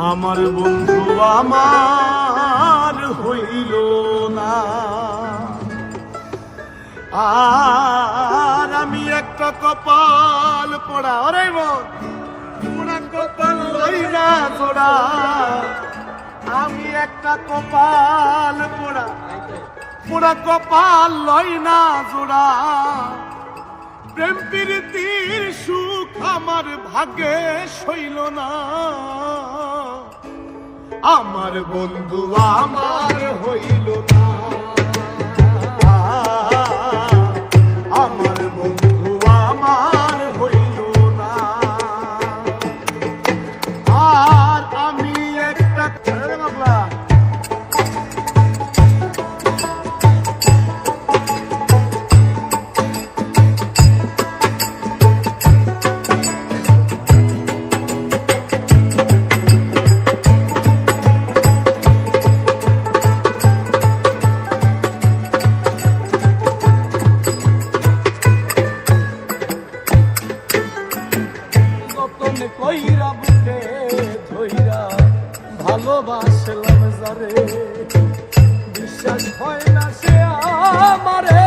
আমার বন্ধু আমার হইল না, আর আমি একটা কপাল পোড়া, ওরে পোড়া কপাল লই না জোড়া, আমি একটা কপাল পোড়া, পোড়া কপাল লই না জোড়া। প্রেম প্রীতির সুখ আমার ভাগ্যে সইল না, আমার বন্ধু আমার হইল না, আমার বন্ধু আমার হইল না। আর আমি একটা কইরা বুকে ধইরা ভালোবাসলাম যারে, বিশ্বাস হয় না সে আমারে।